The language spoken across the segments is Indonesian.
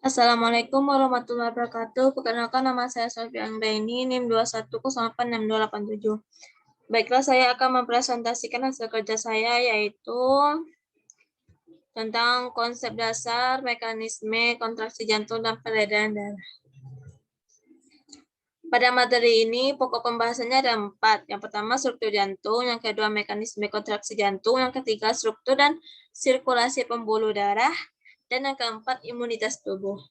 Assalamualaikum warahmatullahi wabarakatuh. Perkenalkan nama saya Sofia Anggraini, NIM 21086287. Baiklah, saya akan mempresentasikan hasil kerja saya, yaitu tentang konsep dasar, mekanisme, kontraksi jantung, dan peredaran darah. Pada materi ini, pokok pembahasannya ada 4. Yang pertama, struktur jantung. Yang kedua, mekanisme kontraksi jantung. Yang ketiga, struktur dan sirkulasi pembuluh darah. Dan yang keempat, imunitas tubuh.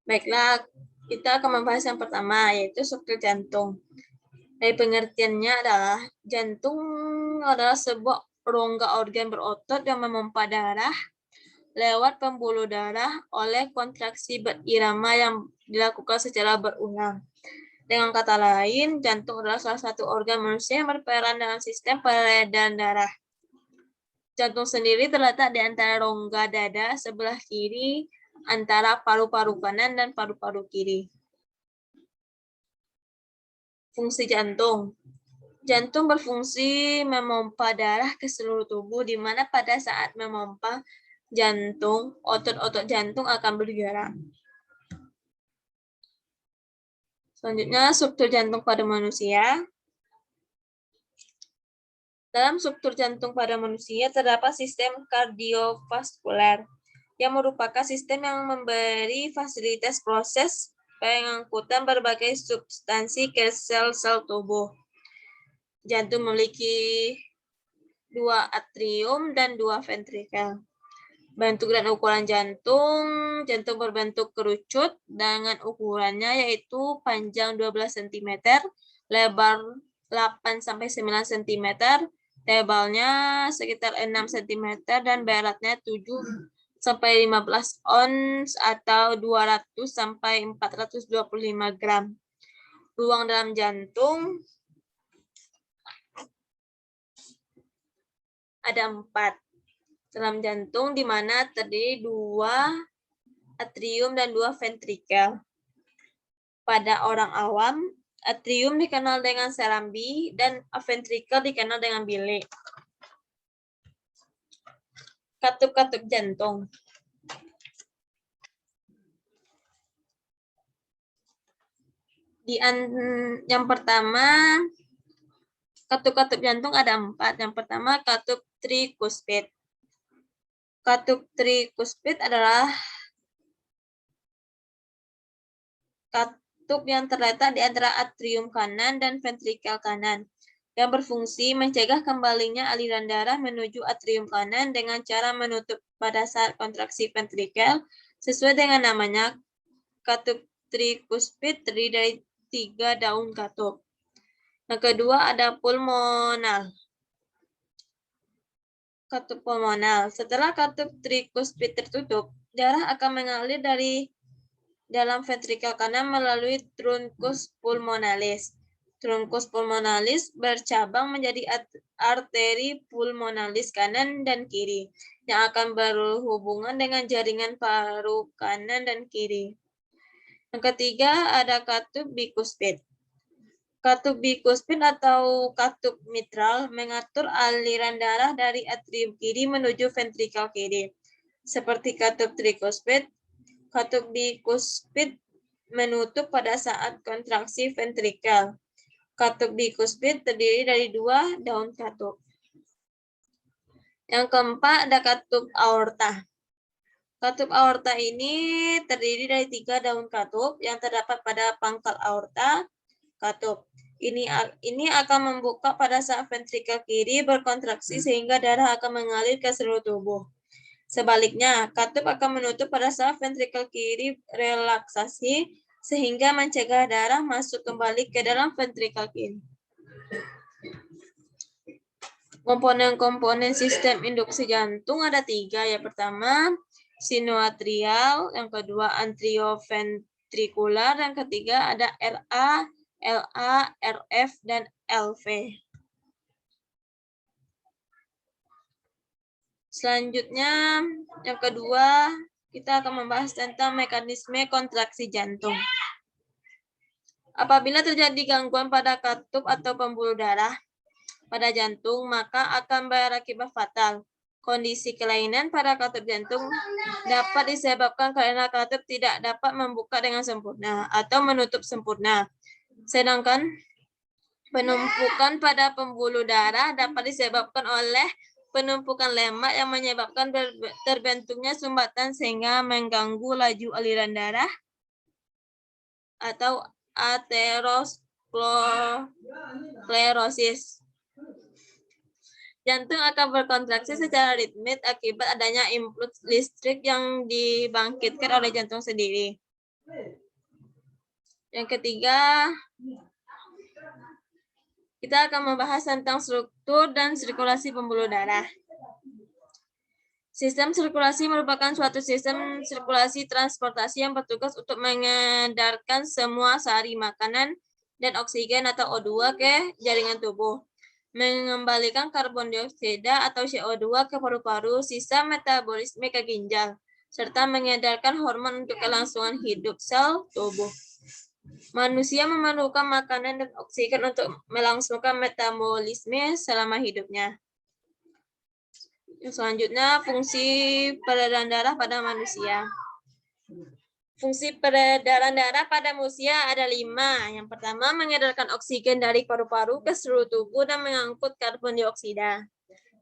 Baiklah, kita akan membahas yang pertama, yaitu struktur jantung. Dari pengertiannya adalah jantung adalah sebuah rongga organ berotot yang memompa darah lewat pembuluh darah oleh kontraksi berirama yang dilakukan secara berulang. Dengan kata lain, jantung adalah salah satu organ manusia yang berperan dalam sistem peredaran darah. Jantung sendiri terletak di antara rongga dada sebelah kiri antara paru-paru kanan dan paru-paru kiri. Fungsi jantung. Jantung berfungsi memompa darah ke seluruh tubuh, di mana pada saat memompa jantung, otot-otot jantung akan bergerak. Selanjutnya, struktur jantung pada manusia. Dalam struktur jantung pada manusia terdapat sistem kardiovaskuler, yang merupakan sistem yang memberi fasilitas proses pengangkutan berbagai substansi ke sel-sel tubuh. Jantung memiliki 2 atrium dan 2 ventrikel. Bentuk dan ukuran jantung berbentuk kerucut dengan ukurannya yaitu panjang 12 cm, lebar 8-9 cm, tebalnya sekitar 6 cm, dan beratnya 7-15 ons atau 200-425 gram. Ruang dalam jantung ada 4 dalam jantung, di mana terdiri 2 atrium dan 2 ventrikel. Pada orang awam, atrium dikenal dengan serambi dan ventrikel dikenal dengan bilik. Katup-katup jantung. Yang pertama, katup-katup jantung ada 4. Yang pertama, katup trikuspid. Katup trikuspid adalah katup yang terletak di antara atrium kanan dan ventrikel kanan, yang berfungsi mencegah kembalinya aliran darah menuju atrium kanan dengan cara menutup pada saat kontraksi ventrikel. Sesuai dengan namanya, katup trikuspid terdiri dari 3 daun katup. Yang kedua ada pulmonal. Katup pulmonal. Setelah katup trikuspid tertutup, darah akan mengalir dari dalam ventrikel kanan melalui truncus pulmonalis. Truncus pulmonalis bercabang menjadi arteri pulmonalis kanan dan kiri, yang akan berhubungan dengan jaringan paru kanan dan kiri. Yang ketiga ada katup bikuspid. Katup bikuspid atau katup mitral mengatur aliran darah dari atrium kiri menuju ventrikel kiri. Seperti katup trikuspid, katup bikuspid menutup pada saat kontraksi ventrikel. Katup bikuspid terdiri dari 2 daun katup. Yang keempat ada katup aorta. Katup aorta ini terdiri dari 3 daun katup yang terdapat pada pangkal aorta katup. Ini akan membuka pada saat ventrikel kiri berkontraksi sehingga darah akan mengalir ke seluruh tubuh. Sebaliknya, katup akan menutup pada saat ventrikel kiri relaksasi sehingga mencegah darah masuk kembali ke dalam ventrikel kiri. Komponen-komponen sistem induksi jantung ada 3. Yang pertama, sinoatrial, yang kedua atrioventrikular, yang ketiga ada RA, LA, RF, dan LV. Selanjutnya, yang kedua, kita akan membahas tentang mekanisme kontraksi jantung. Apabila terjadi gangguan pada katup atau pembuluh darah pada jantung, maka akan berakibat fatal. Kondisi kelainan pada katup jantung dapat disebabkan karena katup tidak dapat membuka dengan sempurna atau menutup sempurna. Sedangkan penumpukan pada pembuluh darah dapat disebabkan oleh penumpukan lemak yang menyebabkan terbentuknya sumbatan sehingga mengganggu laju aliran darah atau aterosklerosis. Jantung akan berkontraksi secara ritmik akibat adanya impuls listrik yang dibangkitkan oleh jantung sendiri. Yang ketiga, kita akan membahas tentang struktur dan sirkulasi pembuluh darah. Sistem sirkulasi merupakan suatu sistem sirkulasi transportasi yang bertugas untuk mengedarkan semua sari makanan dan oksigen atau O2 ke jaringan tubuh, mengembalikan karbon dioksida atau CO2 ke paru-paru, sisa metabolisme ke ginjal, serta mengedarkan hormon untuk kelangsungan hidup sel tubuh. Manusia memerlukan makanan dan oksigen untuk melangsungkan metabolisme selama hidupnya. Yang selanjutnya, fungsi peredaran darah pada manusia. Fungsi peredaran darah pada manusia ada 5. Yang pertama, mengedarkan oksigen dari paru-paru ke seluruh tubuh dan mengangkut karbon dioksida.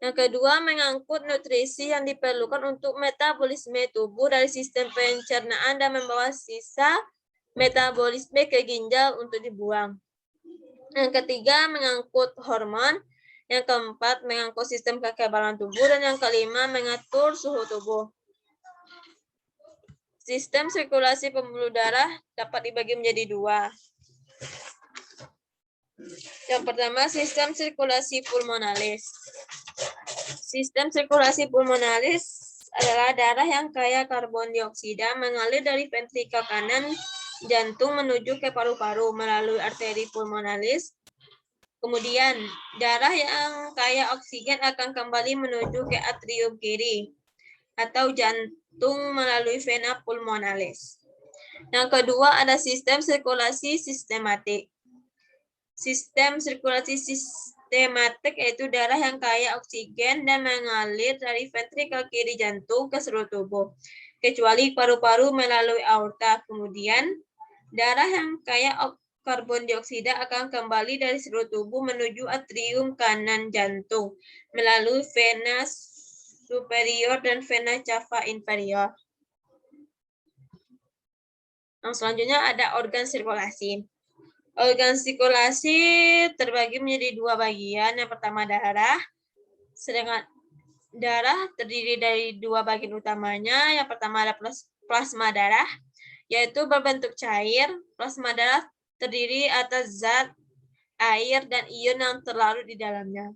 Yang kedua, mengangkut nutrisi yang diperlukan untuk metabolisme tubuh dari sistem pencernaan dan membawa sisa metabolisme ke ginjal untuk dibuang. Yang ketiga, mengangkut hormon. Yang keempat, mengangkut sistem kekebalan tubuh. Dan yang kelima, mengatur suhu tubuh. Sistem sirkulasi pembuluh darah dapat dibagi menjadi 2. Yang pertama, sistem sirkulasi pulmonalis. Sistem sirkulasi pulmonalis adalah darah yang kaya karbon dioksida mengalir dari ventrikel kanan jantung menuju ke paru-paru melalui arteri pulmonalis. Kemudian, darah yang kaya oksigen akan kembali menuju ke atrium kiri atau jantung melalui vena pulmonalis. Yang kedua ada sistem sirkulasi sistematik. Sistem sirkulasi sistematik yaitu darah yang kaya oksigen dan mengalir dari ventrikel kiri jantung ke seluruh tubuh, kecuali paru-paru melalui aorta. Kemudian, darah yang kaya karbon dioksida akan kembali dari seluruh tubuh menuju atrium kanan jantung melalui vena superior dan vena cava inferior. Yang selanjutnya ada organ sirkulasi. Organ sirkulasi terbagi menjadi 2 bagian. Yang pertama darah, sedangkan darah terdiri dari 2 bagian utamanya. Yang pertama ada plasma darah, yaitu berbentuk cair. Plasma darah terdiri atas zat, air, dan ion yang terlarut di dalamnya.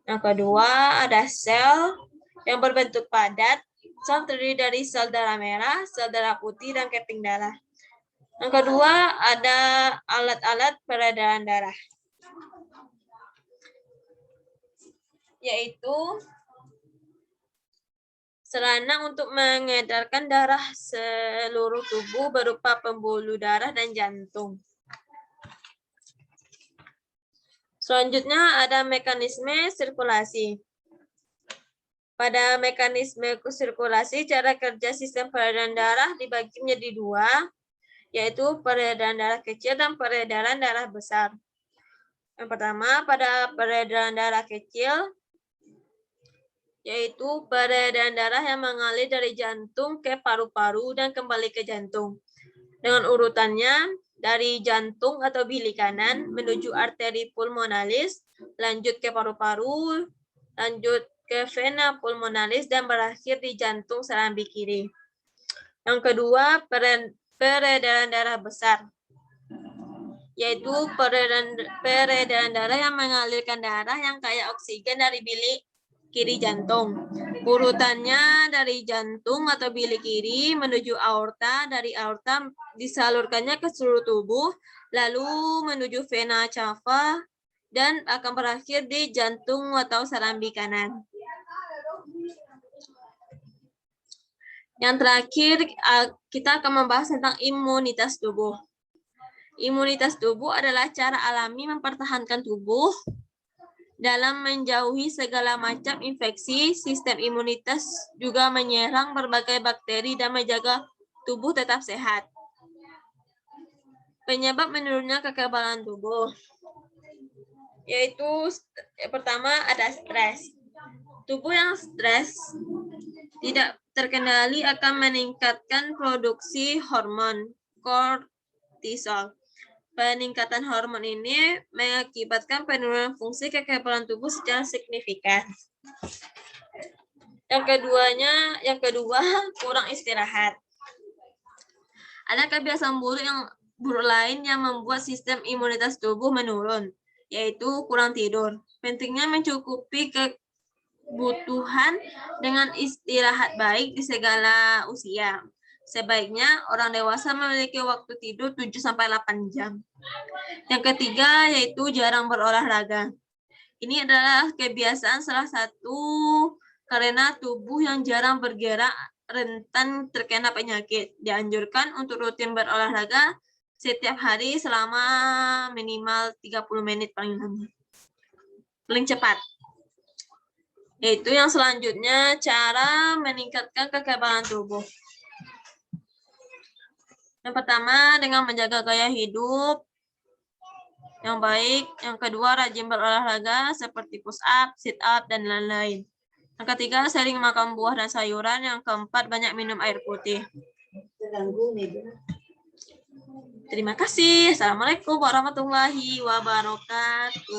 Yang kedua ada sel yang berbentuk padat. Sel terdiri dari sel darah merah, sel darah putih, dan keping darah. Yang kedua ada alat-alat peredaran darah, yaitu sarana untuk mengedarkan darah seluruh tubuh berupa pembuluh darah dan jantung. Selanjutnya ada mekanisme sirkulasi. Pada mekanisme sirkulasi, cara kerja sistem peredaran darah dibagi menjadi 2, yaitu peredaran darah kecil dan peredaran darah besar. Yang pertama, pada peredaran darah kecil, yaitu peredaran darah yang mengalir dari jantung ke paru-paru dan kembali ke jantung. Dengan urutannya, dari jantung atau bilik kanan menuju arteri pulmonalis, lanjut ke paru-paru, lanjut ke vena pulmonalis, dan berakhir di jantung serambi kiri. Yang kedua, peredaran darah besar, yaitu peredaran darah yang mengalirkan darah yang kaya oksigen dari bilik kiri jantung. Urutannya dari jantung atau bilik kiri menuju aorta, dari aorta disalurkannya ke seluruh tubuh, lalu menuju vena cava, dan akan berakhir di jantung atau serambi kanan. Yang terakhir, kita akan membahas tentang imunitas tubuh. Imunitas tubuh adalah cara alami mempertahankan tubuh Dalam menjauhi segala macam infeksi, sistem imunitas juga menyerang berbagai bakteri dan menjaga tubuh tetap sehat. Penyebab menurunnya kekebalan tubuh, yaitu pertama ada stres. Tubuh yang stres tidak terkendali akan meningkatkan produksi hormon kortisol. Peningkatan hormon ini mengakibatkan penurunan fungsi kekebalan tubuh secara signifikan. Yang kedua, kurang istirahat. Ada kebiasaan buruk lain yang membuat sistem imunitas tubuh menurun, yaitu kurang tidur. Pentingnya mencukupi kebutuhan dengan istirahat baik di segala usia. Sebaiknya orang dewasa memiliki waktu tidur 7-8 jam. Yang ketiga yaitu jarang berolahraga. Ini adalah kebiasaan salah satu karena tubuh yang jarang bergerak rentan terkena penyakit. Dianjurkan untuk rutin berolahraga setiap hari selama minimal 30 menit paling cepat. Yaitu yang selanjutnya cara meningkatkan kekebalan tubuh. Yang pertama dengan menjaga gaya hidup yang baik. Yang kedua rajin berolahraga seperti push up, sit up, dan lain-lain. Yang ketiga sering makan buah dan sayuran. Yang keempat banyak minum air putih. Terima kasih. Assalamualaikum warahmatullahi wabarakatuh.